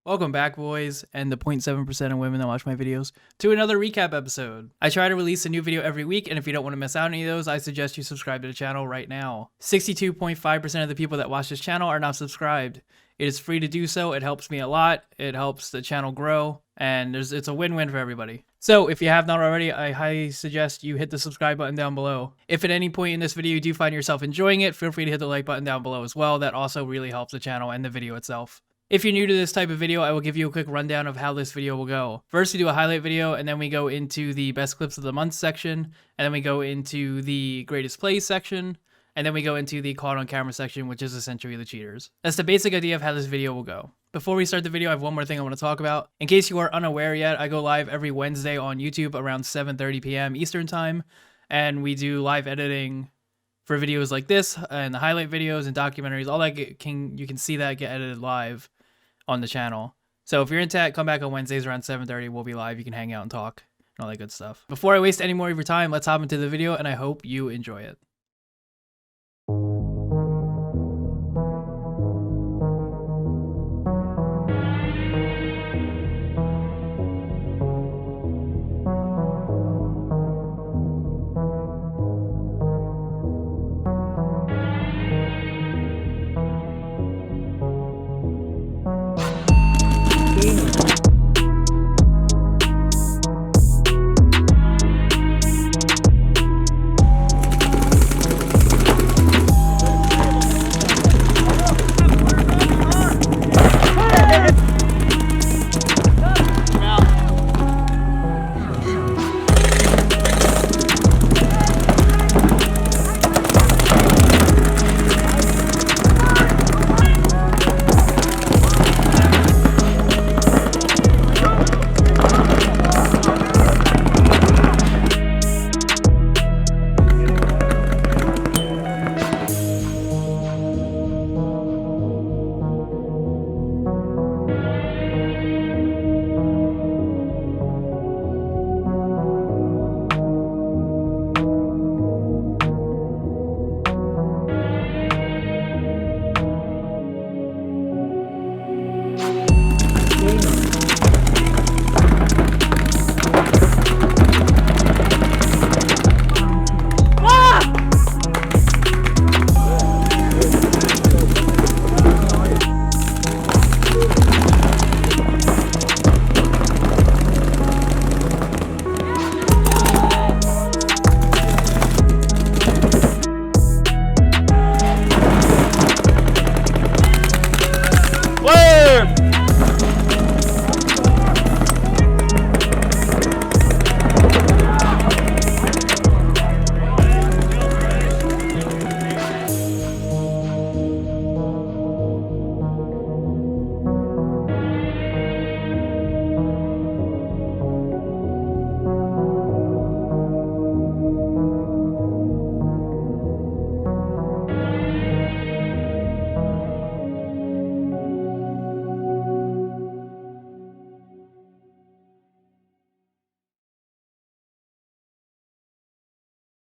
Welcome back, boys, and the 0.7% of women that watch my videos, to another recap episode. I try to release a new video every week, and if you don't want to miss out on any of those, I suggest you subscribe to the channel right now. 62.5% of the people that watch this channel are not subscribed. It is free to do so. It helps me a lot. It helps the channel grow, and it's a win-win for everybody. So if you have not already, I highly suggest you hit the subscribe button down below. If at any point in this video you do find yourself enjoying it, feel free to hit the like button down below as well. That also really helps the channel and the video itself. If you're new to this type of video, I will give you a quick rundown of how this video will go. First, we do a highlight video, and then we go into the best clips of the month section, and then we go into the greatest plays section, and then we go into the caught on camera section, which is essentially the cheaters. That's the basic idea of how this video will go. Before we start the video, I have one more thing I want to talk about. In case you are unaware yet, I go live every Wednesday on YouTube around 7:30 p.m. Eastern time, and we do live editing for videos like this, and the highlight videos and documentaries, all that you can see that get edited live on the channel. So if you're into that, come back on Wednesdays around 7:30. We'll be live. You can hang out and talk and all that good stuff. Before I waste any more of your time, let's hop into the video, and I hope you enjoy it.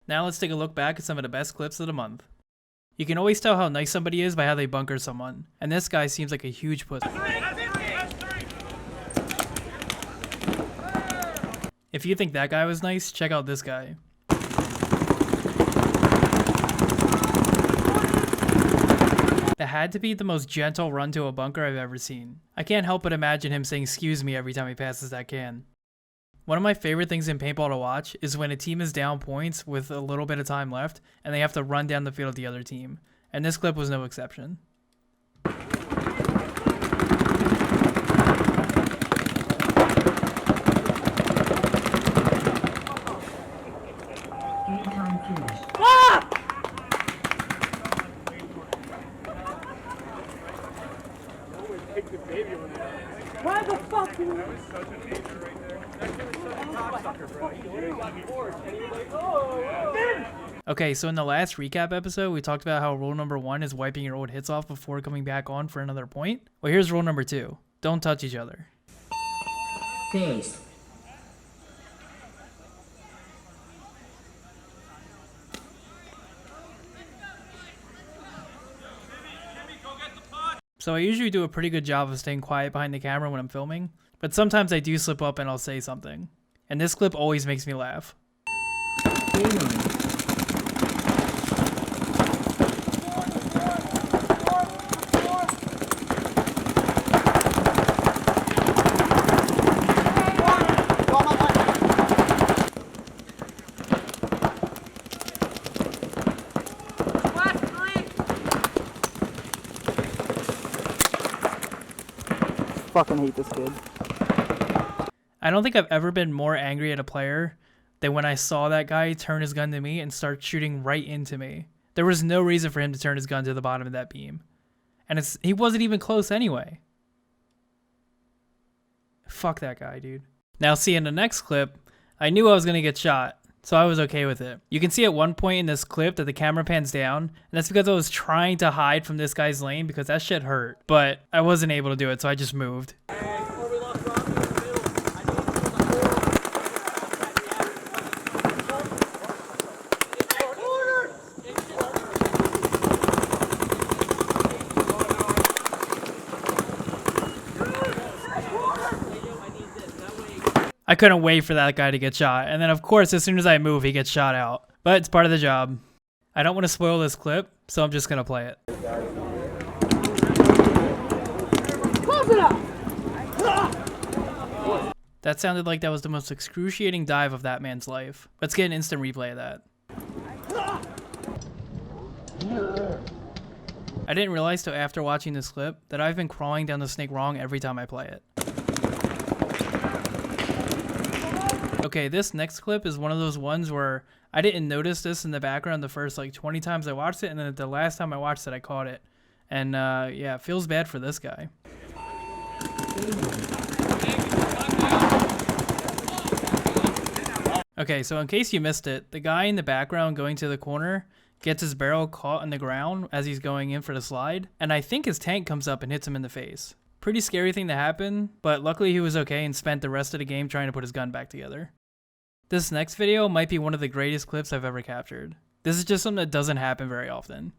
Now let's take a look back at some of the best clips of the month. You can always tell how nice somebody is by how they bunker someone, and this guy seems like a huge pussy. If you think that guy was nice, check out this guy. That had to be the most gentle run to a bunker I've ever seen. I can't help but imagine him saying "excuse me" every time he passes that can. One of my favorite things in paintball to watch is when a team is down points with a little bit of time left and they have to run down the field of the other team. And this clip was no exception. Ah! Why the fuck? That was such a danger right there. Okay, so in the last recap episode, we talked about how rule number 1 is wiping your old hits off before coming back on for another point. Well, here's rule number 2. Don't touch each other. Peace. So I usually do a pretty good job of staying quiet behind the camera when I'm filming, but sometimes I do slip up and I'll say something. And this clip always makes me laugh. Fucking hate this kid. I don't think I've ever been more angry at a player than when I saw that guy turn his gun to me and start shooting right into me. There was no reason for him to turn his gun to the bottom of that beam. And he wasn't even close anyway. Fuck that guy, dude. Now see, in the next clip, I knew I was going to get shot, so I was okay with it. You can see at one point in this clip that the camera pans down, and that's because I was trying to hide from this guy's lane because that shit hurt. But I wasn't able to do it, so I just moved. I couldn't wait for that guy to get shot, and then of course as soon as I move he gets shot out. But it's part of the job. I don't want to spoil this clip, so I'm just gonna play it. That sounded like that was the most excruciating dive of that man's life. Let's get an instant replay of that. I didn't realize till after watching this clip that I've been crawling down the snake wrong every time I play it. Okay, this next clip is one of those ones where I didn't notice this in the background the first like 20 times I watched it, and then the last time I watched it I caught it. And yeah, it feels bad for this guy. Okay, so in case you missed it, the guy in the background going to the corner gets his barrel caught in the ground as he's going in for the slide, and I think his tank comes up and hits him in the face. Pretty scary thing to happen, but luckily he was okay and spent the rest of the game trying to put his gun back together. This next video might be one of the greatest clips I've ever captured. This is just something that doesn't happen very often.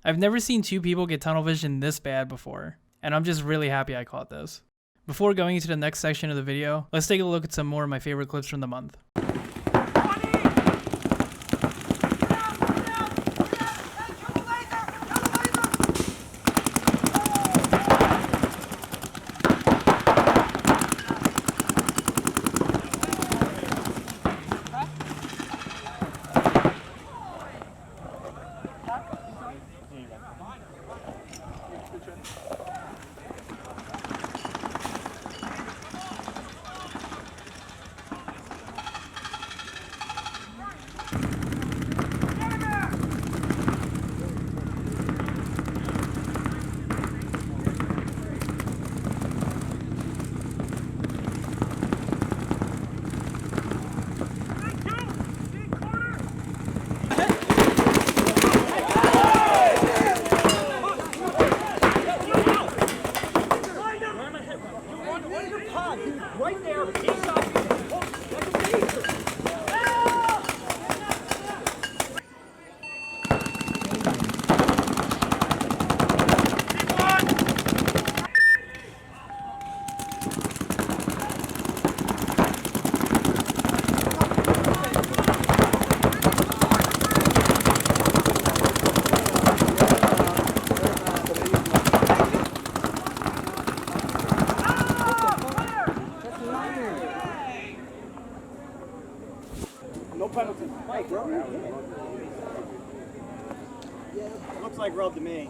I've never seen two people get tunnel vision this bad before, and I'm just really happy I caught this. Before going into the next section of the video, let's take a look at some more of my favorite clips from the month. No penalty. Mike, bro. Yeah. Looks like rub to me.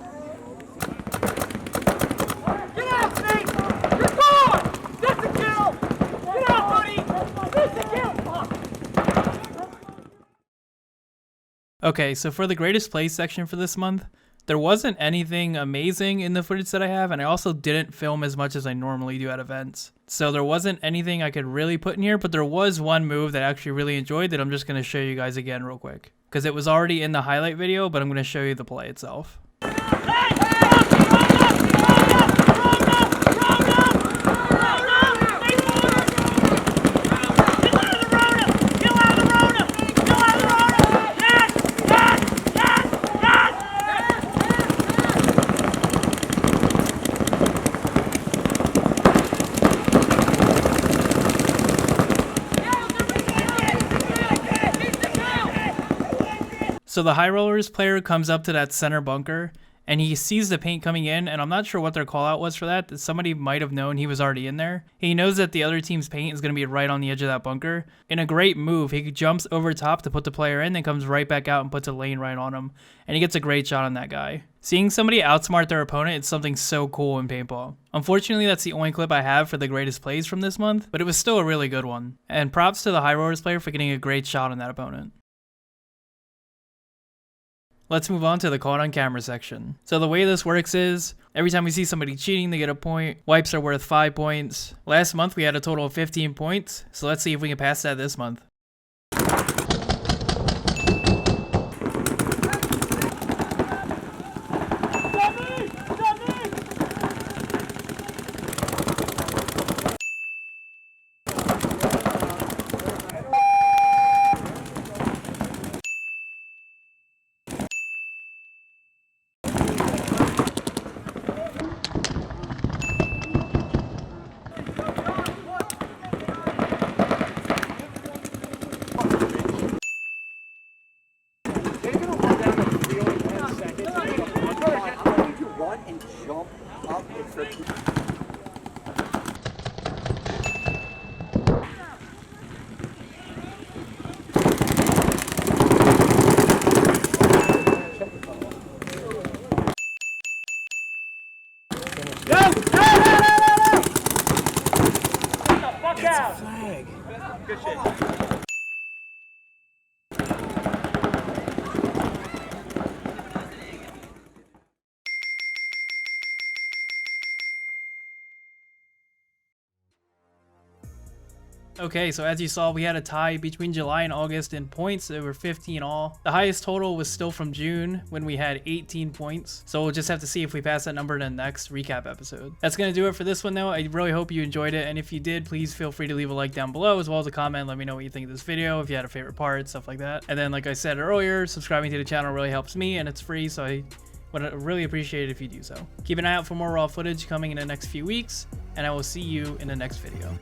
Get out, Snake! You're gone! That's a kill! Get out, buddy! That's a kill! Okay, so for the greatest plays section for this month, there wasn't anything amazing in the footage that I have, and I also didn't film as much as I normally do at events. So there wasn't anything I could really put in here, but there was one move that I actually really enjoyed that I'm just going to show you guys again real quick. Because it was already in the highlight video, but I'm going to show you the play itself. So the high rollers player comes up to that center bunker and he sees the paint coming in, and I'm not sure what their call out was for that. Somebody might have known he was already in there. He knows that the other team's paint is going to be right on the edge of that bunker. In a great move, he jumps over top to put the player in, then comes right back out and puts a lane right on him. And he gets a great shot on that guy. Seeing somebody outsmart their opponent is something so cool in paintball. Unfortunately, that's the only clip I have for the greatest plays from this month, but it was still a really good one. And props to the high rollers player for getting a great shot on that opponent. Let's move on to the caught on camera section. So the way this works is, every time we see somebody cheating, they get a point. Wipes are worth 5 points. Last month we had a total of 15 points, so let's see if we can pass that this month. Good shit. Okay, so as you saw, we had a tie between July and August in points. There were 15 all. The highest total was still from June when we had 18 points. So we'll just have to see if we pass that number in the next recap episode. That's going to do it for this one though. I really hope you enjoyed it. And if you did, please feel free to leave a like down below as well as a comment. Let me know what you think of this video, if you had a favorite part, stuff like that. And then like I said earlier, subscribing to the channel really helps me and it's free. So I would really appreciate it if you do so. Keep an eye out for more raw footage coming in the next few weeks, and I will see you in the next video.